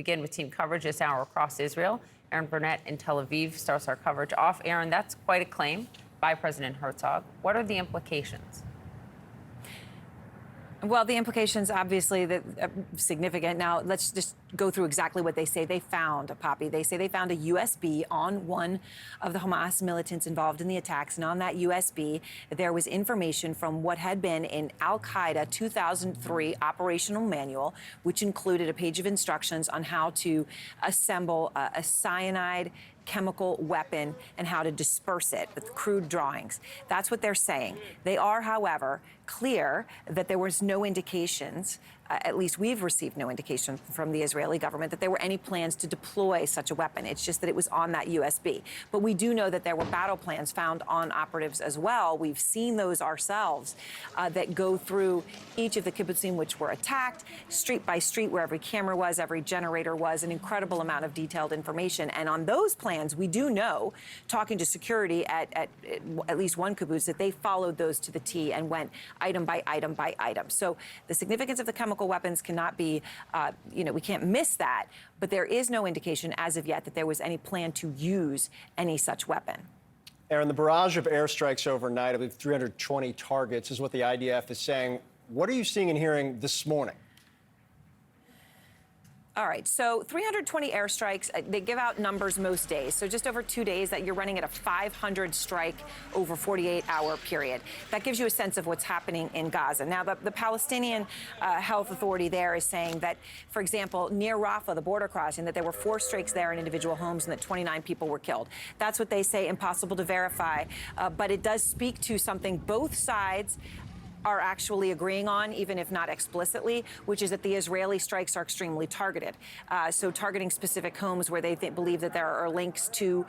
begin with team coverage this hour across Israel. Aaron Burnett in Tel Aviv starts our coverage off. Aaron, that's quite a claim by President Herzog. What are the implications? Well, the implications, obviously, that significant. Now, let's just go through exactly what they say they found, Poppy. They say they found a USB on one of the Hamas militants involved in the attacks. And on that USB, there was information from what had been an al-Qaeda 2003 operational manual, which included a page of instructions on how to assemble a cyanide chemical weapon and how to disperse it with crude drawings. That's what they're saying. They are, however, clear that there was no indications, at least we've received no indication from the Israeli government, that there were any plans to deploy such a weapon. It's just that it was on that USB. But we do know that there were battle plans found on operatives as well. We've seen those ourselves that go through each of the kibbutzim which were attacked, street by street, where every camera was, every generator was, an incredible amount of detailed information. And on those plans, we do know, talking to security at least one kibbutz, that they followed those to the T and went item by item by item. So the significance of the chemical weapons cannot be, we can't miss that. But there is no indication as of yet that there was any plan to use any such weapon. Aaron, the barrage of airstrikes overnight, I believe 320 targets is what the IDF is saying. What are you seeing and hearing this morning? All right, so 320 airstrikes, they give out numbers most days. So just over 2 days that you're running at a 500 strike over 48-hour period. That gives you a sense of what's happening in Gaza. Now, the Palestinian Health Authority there is saying that, for example, near Rafah, the border crossing, that there were 4 strikes there in individual homes and that 29 people were killed. That's what they say, impossible to verify. But it does speak to something both sides are actually agreeing on, even if not explicitly, which is that the Israeli strikes are extremely targeted. So targeting specific homes where they believe that there are links to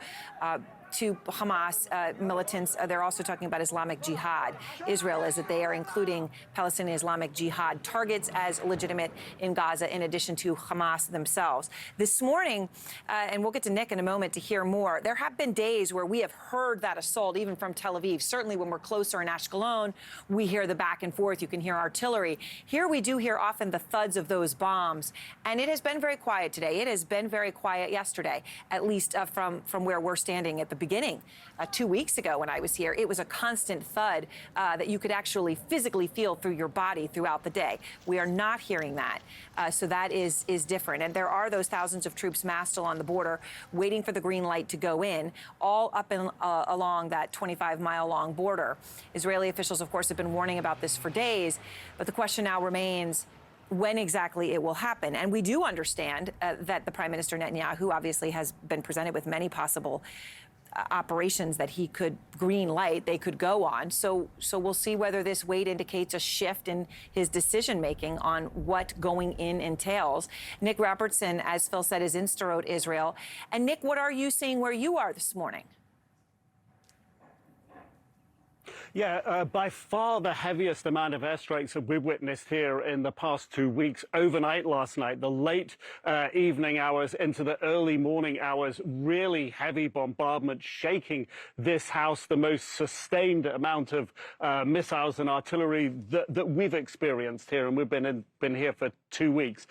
Hamas militants. They're also talking about Islamic Jihad. Israel is that they are including Palestinian Islamic Jihad targets as legitimate in Gaza, in addition to Hamas themselves. This morning, and we'll get to Nick in a moment to hear more, there have been days where we have heard that assault, even from Tel Aviv. Certainly when we're closer in Ashkelon, we hear the back and forth. You can hear artillery. Here we do hear often the thuds of those bombs. And it has been very quiet today. It has been very quiet yesterday, at least from where we're standing at the beginning. 2 weeks ago when I was here, it was a constant thud that you could actually physically feel through your body throughout the day. We are not hearing that. So that is different. And there are those thousands of troops massed along the border waiting for the green light to go in, all up and along that 25-mile-long border. Israeli officials, of course, have been warning about this for days. But the question now remains when exactly it will happen. And we do understand that the Prime Minister Netanyahu obviously has been presented with many possible operations that he could green light, they could go on. So we'll see whether this wait indicates a shift in his decision making on what going in entails. Nick Robertson, as Phil said, is in Sderot, Israel. And Nick, what are you seeing where you are this morning? Yeah, by far the heaviest amount of airstrikes that we've witnessed here in the past 2 weeks. Overnight last night, the late evening hours into the early morning hours, really heavy bombardment shaking this house, the most sustained amount of missiles and artillery that we've experienced here, and we've been here for 2 weeks.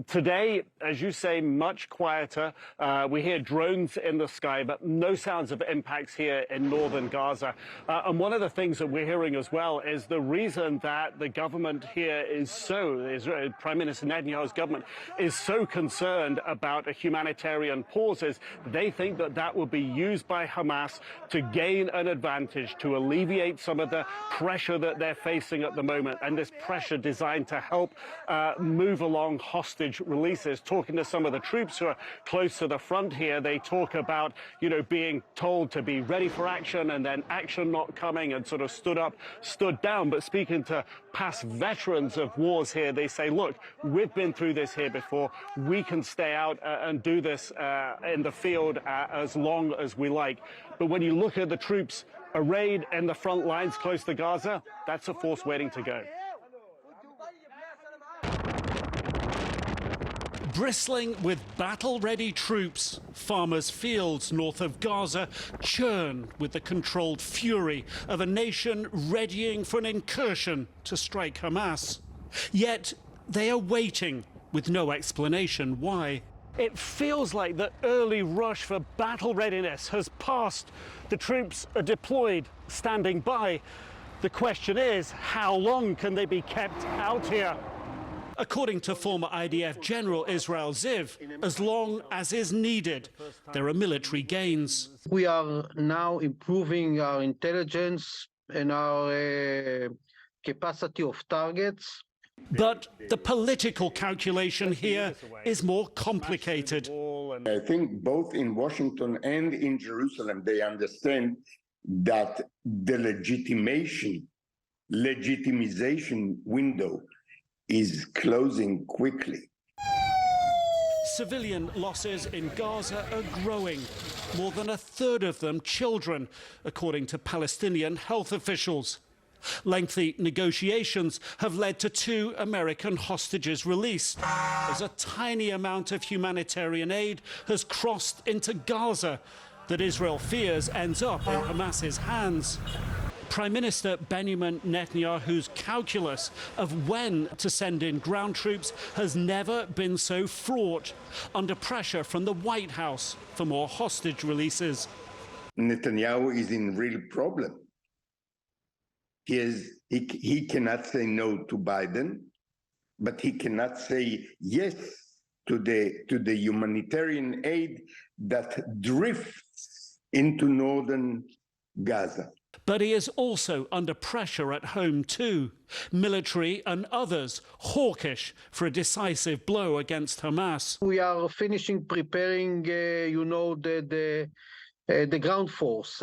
Today, as you say, much quieter. We hear drones in the sky, but no sounds of impacts here in northern Gaza. And one of the things that we're hearing as well is the reason that the government here is Prime Minister Netanyahu's government is so concerned about a humanitarian pause is they think that will be used by Hamas to gain an advantage, to alleviate some of the pressure that they're facing at the moment, and this pressure designed to help move along hostage releases. Talking to some of the troops who are close to the front here, they talk about, being told to be ready for action and then action not coming, and sort of stood up, stood down. But speaking to past veterans of wars here, they say, look, we've been through this here before. We can stay out and do this in the field as long as we like. But when you look at the troops arrayed in the front lines close to Gaza, that's a force waiting to go. Bristling with battle-ready troops, farmers' fields north of Gaza churn with the controlled fury of a nation readying for an incursion to strike Hamas. Yet they are waiting, with no explanation why. It feels like the early rush for battle readiness has passed. The troops are deployed, standing by. The question is, how long can they be kept out here? According to former IDF General Israel Ziv, as long as is needed, there are military gains. We are now improving our intelligence and our capacity of targets. But the political calculation here is more complicated. I think both in Washington and in Jerusalem, they understand that the legitimization window is closing quickly. Civilian losses in Gaza are growing, more than a third of them children, according to Palestinian health officials. Lengthy negotiations have led to 2 American hostages released, as a tiny amount of humanitarian aid has crossed into Gaza that Israel fears ends up in Hamas's hands. Prime Minister Benjamin Netanyahu's calculus of when to send in ground troops has never been so fraught, under pressure from the White House for more hostage releases. Netanyahu is in real problem. He cannot say no to Biden, but he cannot say yes to the humanitarian aid that drifts into northern Gaza. But he is also under pressure at home too. Military and others hawkish for a decisive blow against Hamas. We are finishing preparing, the ground force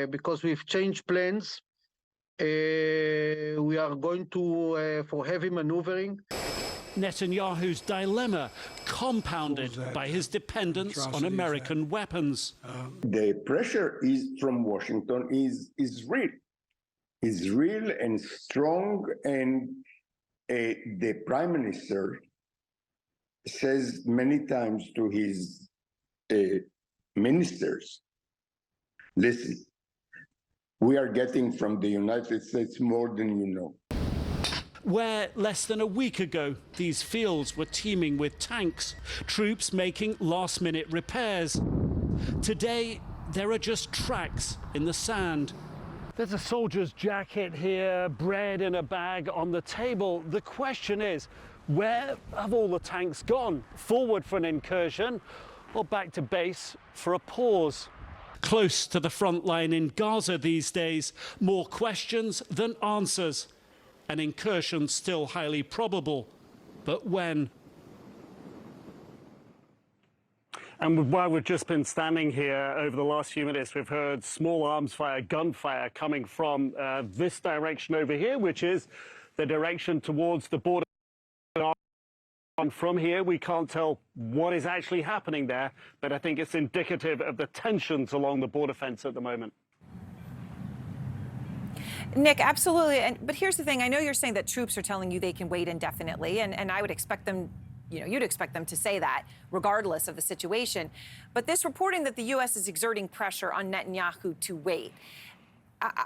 because we've changed plans. We are going to for heavy maneuvering. Netanyahu's dilemma compounded by his dependence on American weapons. The pressure from Washington is real and strong, and the Prime Minister says many times to his ministers, listen, we are getting from the United States more than you know. Where less than a week ago, these fields were teeming with tanks, troops making last-minute repairs. Today, there are just tracks in the sand. There's a soldier's jacket here, bread in a bag on the table. The question is, where have all the tanks gone? Forward for an incursion or back to base for a pause? Close to the front line in Gaza these days, more questions than answers. An incursion still highly probable, but when? And while we've just been standing here over the last few minutes, we've heard small arms fire, gunfire coming from this direction over here, which is the direction towards the border. And from here, we can't tell what is actually happening there, but I think it's indicative of the tensions along the border fence at the moment. Nick, absolutely. But here's the thing. I know you're saying that troops are telling you they can wait indefinitely, and I would expect them, you'd expect them to say that regardless of the situation. But this reporting that the U.S. is exerting pressure on Netanyahu to wait,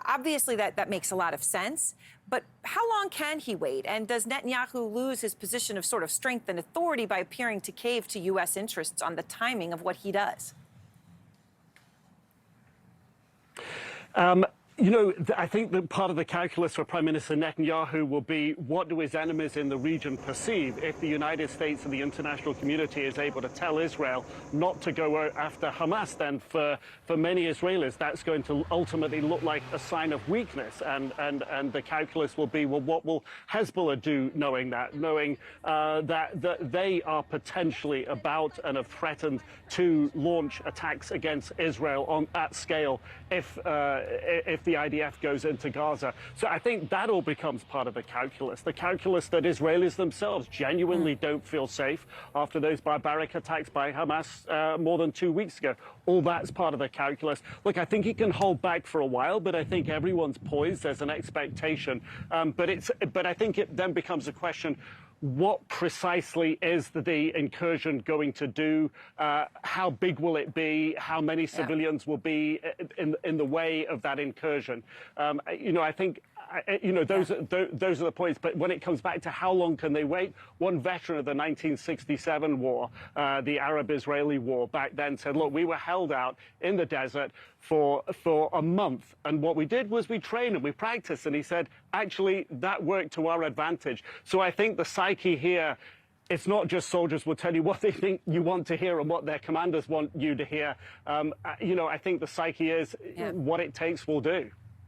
obviously that makes a lot of sense. But how long can he wait? And does Netanyahu lose his position of sort of strength and authority by appearing to cave to U.S. interests on the timing of what he does? I think that part of the calculus for Prime Minister Netanyahu will be, what do his enemies in the region perceive if the United States and the international community is able to tell Israel not to go after Hamas? Then for many Israelis, that's going to ultimately look like a sign of weakness. And the calculus will be, well, what will Hezbollah do knowing that they are potentially about and have threatened to launch attacks against Israel at scale if the IDF goes into Gaza. So I think that all becomes part of the calculus that Israelis themselves genuinely don't feel safe after those barbaric attacks by Hamas more than 2 weeks ago. All that's part of the calculus. Look, I think he can hold back for a while, but I think everyone's poised. There's an expectation. But I think it then becomes a question, what precisely is the incursion going to do? How big will it be? How many civilians will be in the way of that incursion? I think You know, those are the points. But when it comes back to how long can they wait, one veteran of the 1967 war, the Arab-Israeli war back then, said, look, we were held out in the desert for a month. And what we did was we trained and we practiced. And he said, actually, that worked to our advantage. So I think the psyche here, it's not just soldiers will tell you what they think you want to hear and what their commanders want you to hear. You know, I think the psyche is what it takes will do.